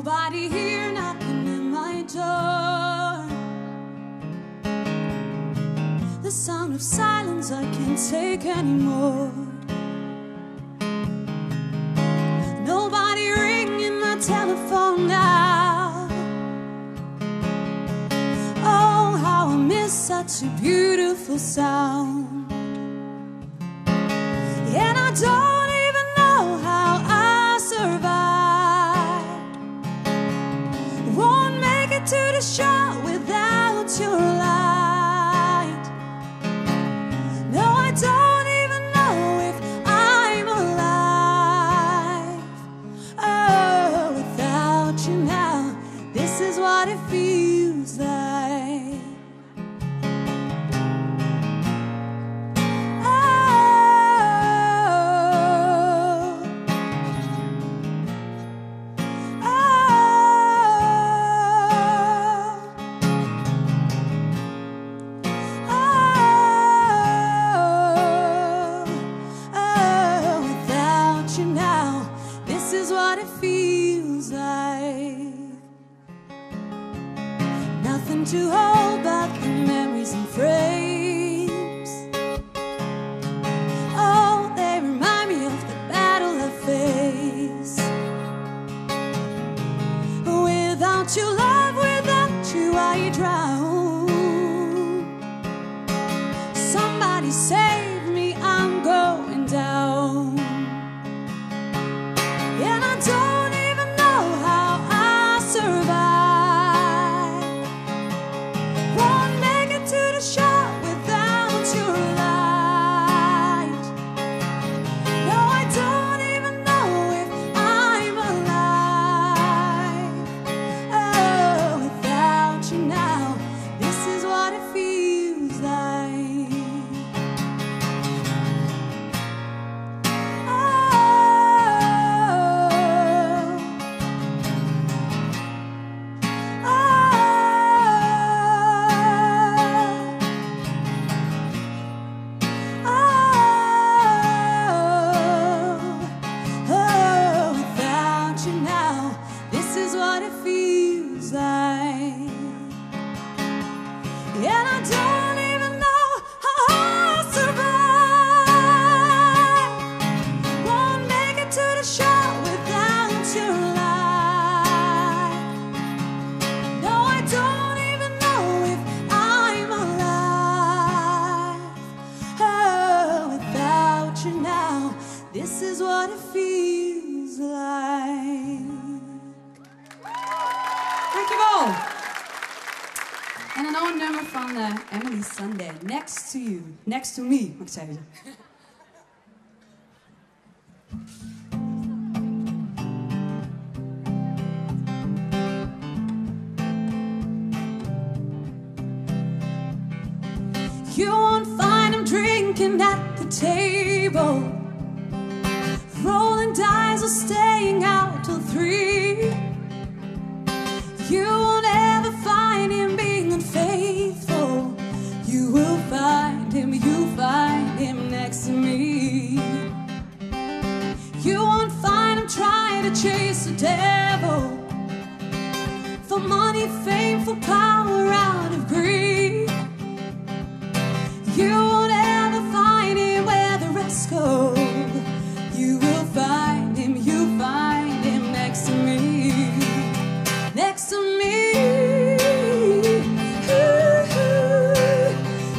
Nobody here knocking at my door. The sound of silence I can't take anymore. Nobody ringing my telephone now. Oh, how I miss such a beautiful sound. And I don't even know how I survive. Won't make it to the show without your light. No, I don't even know if I'm alive. Oh, without you now, this is what it feels like. Nothing to hold back the memories and frames. Oh, they remind me of the battle I faced. Without your love, without you, I drown. Somebody save me, I'm going down. And I don't even know how I survive. And I don't even know how I'll survive. Won't make it to the show without your light. No, I don't even know if I'm alive. Oh, without you now, this is what it feels like. Dankjewel. En een ander nummer van Emily Sandé, Next to You. Next to me, moet ik zeggen. You won't find him drinking at the table, rolling dice or staying out till 3. You won't ever find him being unfaithful. You will find him, you find him next to me. You won't find him trying to chase the devil for money, fame, for power out of greed. You won't ever find him where the rest go. You will find him, you find him next to me. Next to me.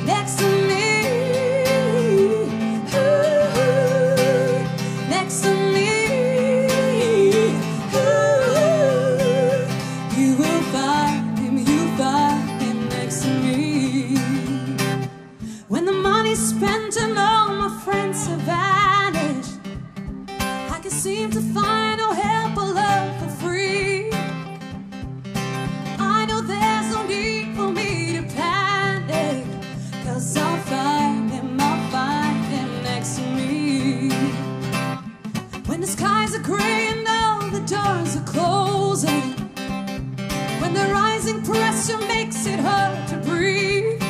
Next to me. Next to me. You will find him, you find him next to me. When the money's spent and all my friends have vanished, I can seem to find no help or love for free. I know there's no need for me to panic, 'cause I'll find him next to me. When the skies are gray and all the doors are closing, when the rising pressure makes it hard to breathe,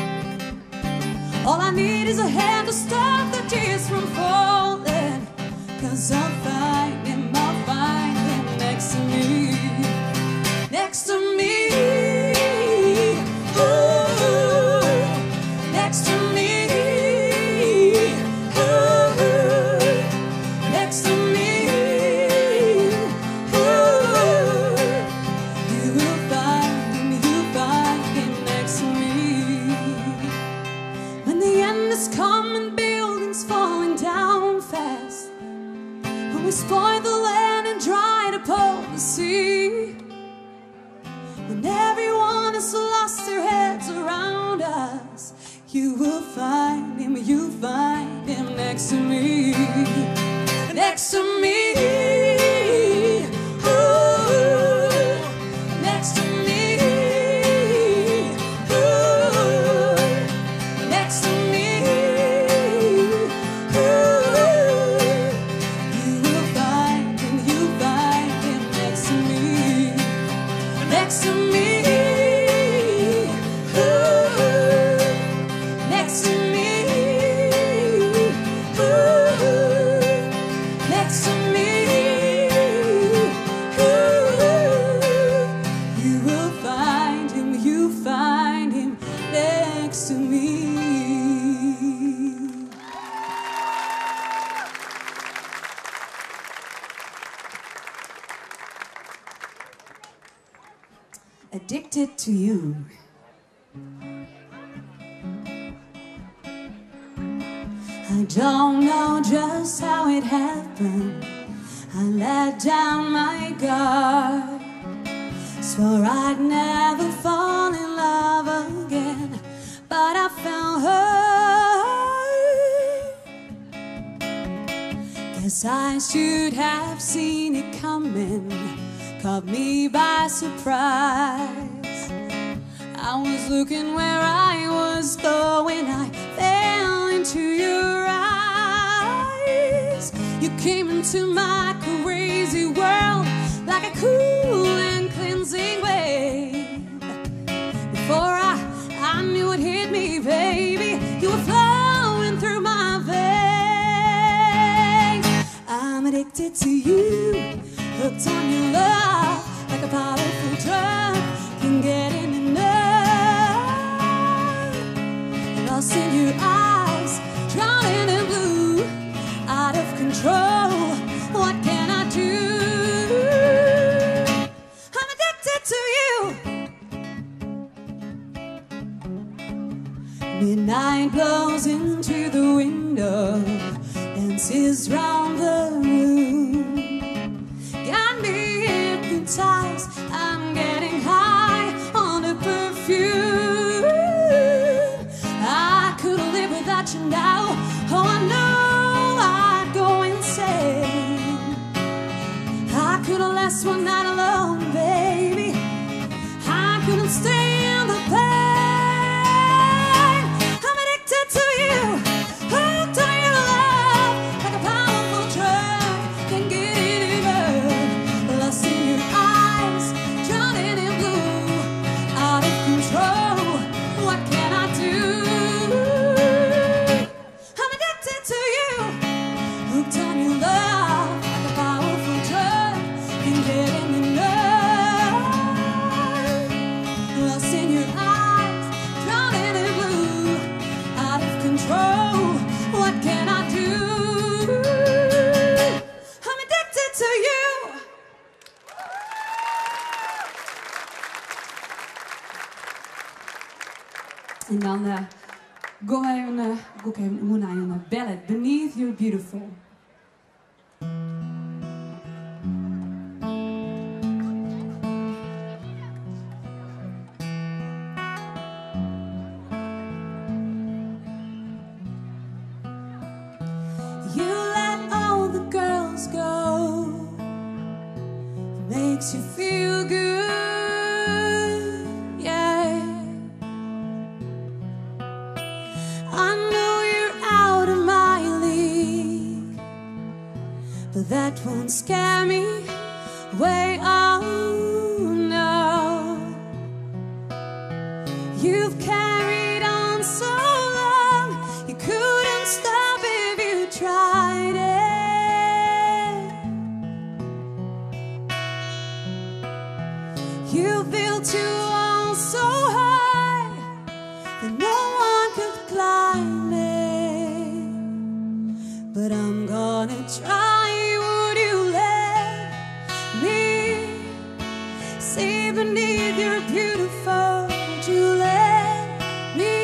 all I need is a hand to stop the tears from falling, 'cause I'll find him next to me. me. When everyone has lost their heads around us, you will find him, you find him next to me. Next to me. Addicted to You. I don't know just how it happened. I let down my guard, swore I'd never fall in love again, but I fell hurt. Guess I should have seen it coming, caught me by surprise. I was looking where I was going, I fell into your eyes. You came into my crazy world like a cool and cleansing wave. Before I knew it hit me, baby, you were flowing through my veins. I'm addicted to you, hooked on your love, like a powerful drug, can't get enough. Lost in your eyes, drowning in blue, out of control, what can I do? I'm addicted to you. Midnight blows into the window, dances round the room, got me hypnotized, I'm getting high on the perfume. I couldn't live without you now, oh I know I'd go insane. I couldn't last one night alone, baby, I couldn't stand the pain. I'm addicted to you, hooked on your love, like a powerful drug, can't get enough. Lost in your eyes, drowning in blue, out of control, what can I do? I'm addicted to you, hooked on your love, like a powerful drug, can't get enough. Lost in your eyes, drowning in blue, out of control, what can I do? I'm addicted to you. En dan go ik even een ballad, Beneath You're Beautiful. You let all the girls go, makes you feel good, yeah. I know you're out of my league, but that won't scare me way out, no. You've carried on so long, you couldn't stop if you tried it. You built your walls so high that no one could climb it, but I'm gonna try. Would you let me see beneath your beautiful? Would you let me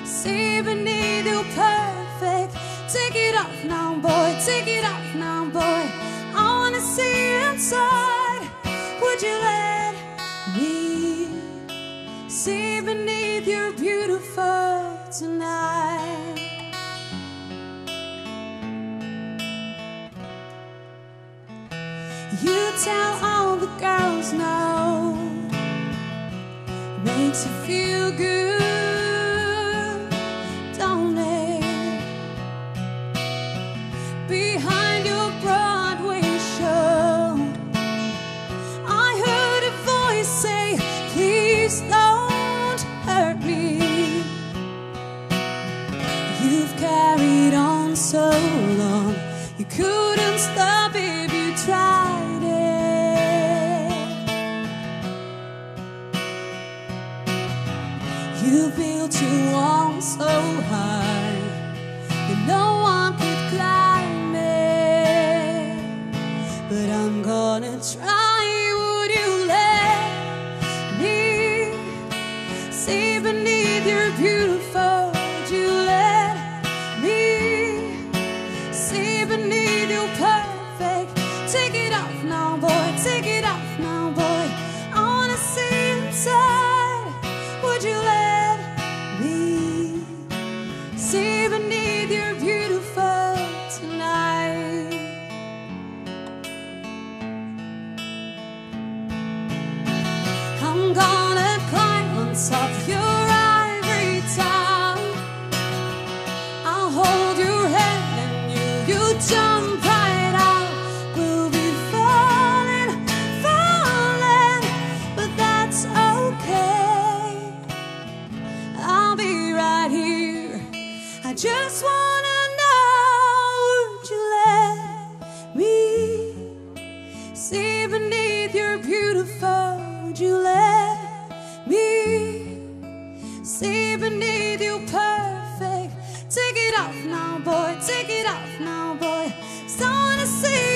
see beneath your perfect? Take it off now, boy, take it off now, boy, I wanna see inside. tonight. You tell all the girls no, makes you feel good, don't it? Behind your Broadway show, I heard a voice say, please don't hurt me. You've carried on so long, you couldn't stop if you tried it. You built your wall so high that no one could climb it. But I'm gonna try. Would you let me see beneath your beautiful? Would you let me see beneath your perfect? Take it off now, boy, take it off now, boy. I wanna see inside. Would you let me see beneath your beautiful tonight? I'm gonna climb on top of your ivory tower. I'll hold your hand and you jump right out. We'll be falling, falling, but that's okay. I'll be right here. I just wanna know, would you let me see beneath your beautiful? Would you let me see beneath your perfect? Take it off now, boy, take it off now, boy. So I wanna see